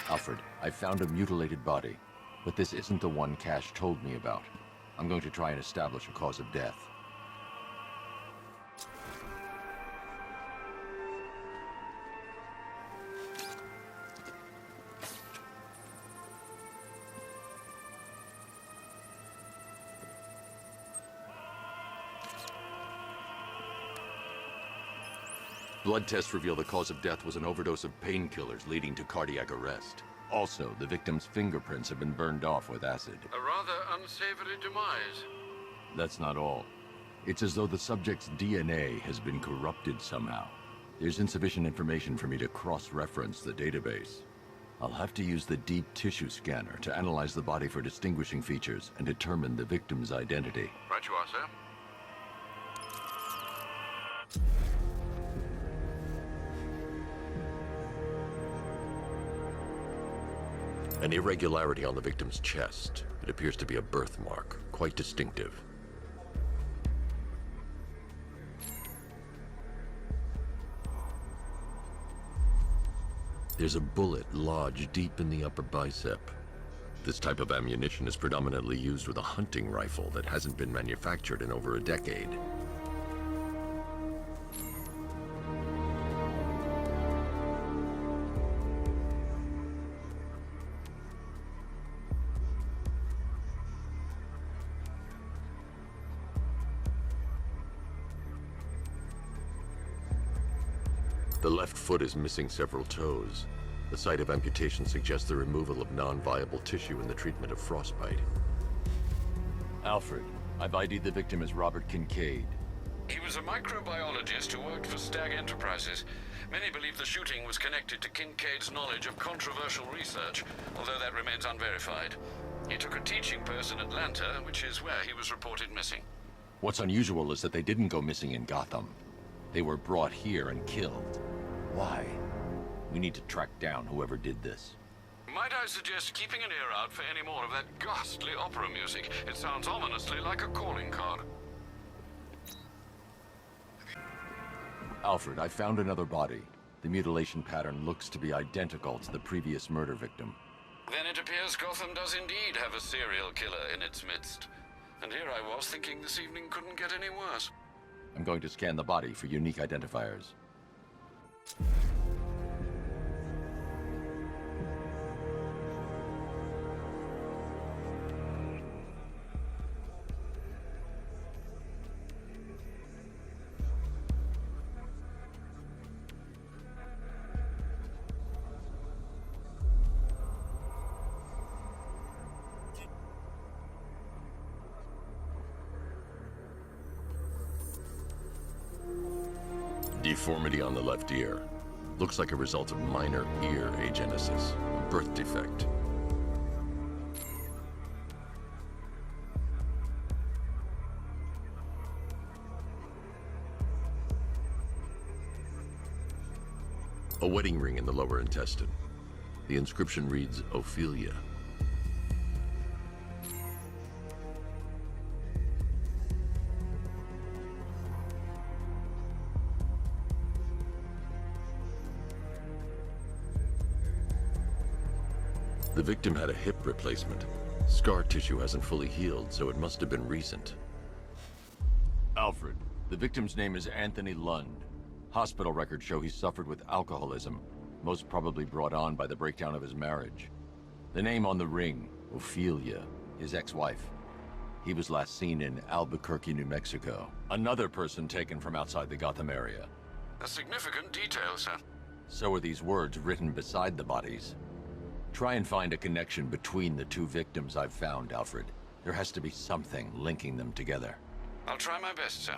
Alfred, I found a mutilated body, but this isn't the one Cash told me about. I'm going to try and establish a cause of death. Blood tests reveal the cause of death was an overdose of painkillers leading to cardiac arrest. Also, the victim's fingerprints have been burned off with acid. A rather unsavory demise. That's not all. It's as though the subject's DNA has been corrupted somehow. There's insufficient information for me to cross-reference the database. I'll have to use the deep tissue scanner to analyze the body for distinguishing features and determine the victim's identity. Right you are, sir. An irregularity on the victim's chest. It appears to be a birthmark, quite distinctive. There's a bullet lodged deep in the upper bicep. This type of ammunition is predominantly used with a hunting rifle that hasn't been manufactured in over a decade. The left foot is missing several toes. The site of amputation suggests the removal of non-viable tissue in the treatment of frostbite. Alfred, I've ID'd the victim as Robert Kincaid. He was a microbiologist who worked for Stag Enterprises. Many believe the shooting was connected to Kincaid's knowledge of controversial research, although that remains unverified. He took a teaching post in Atlanta, which is where he was reported missing. What's unusual is that they didn't go missing in Gotham. They were brought here and killed. Why? We need to track down whoever did this. Might I suggest keeping an ear out for any more of that ghastly opera music? It sounds ominously like a calling card. Alfred, I found another body. The mutilation pattern looks to be identical to the previous murder victim. Then it appears Gotham does indeed have a serial killer in its midst. And here I was thinking this evening couldn't get any worse. I'm going to scan the body for unique identifiers. Deformity on the left ear. Looks like a result of minor ear agenesis, a birth defect. A wedding ring in the lower intestine. The inscription reads, Ophelia. The victim had a hip replacement. Scar tissue hasn't fully healed, so it must have been recent. Alfred, the victim's name is Anthony Lund. Hospital records show he suffered with alcoholism, most probably brought on by the breakdown of his marriage. The name on the ring, Ophelia, his ex-wife. He was last seen in Albuquerque, New Mexico. Another person taken from outside the Gotham area. A significant detail, sir. So are these words written beside the bodies. Try and find a connection between the two victims I've found, Alfred. There has to be something linking them together. I'll try my best, sir.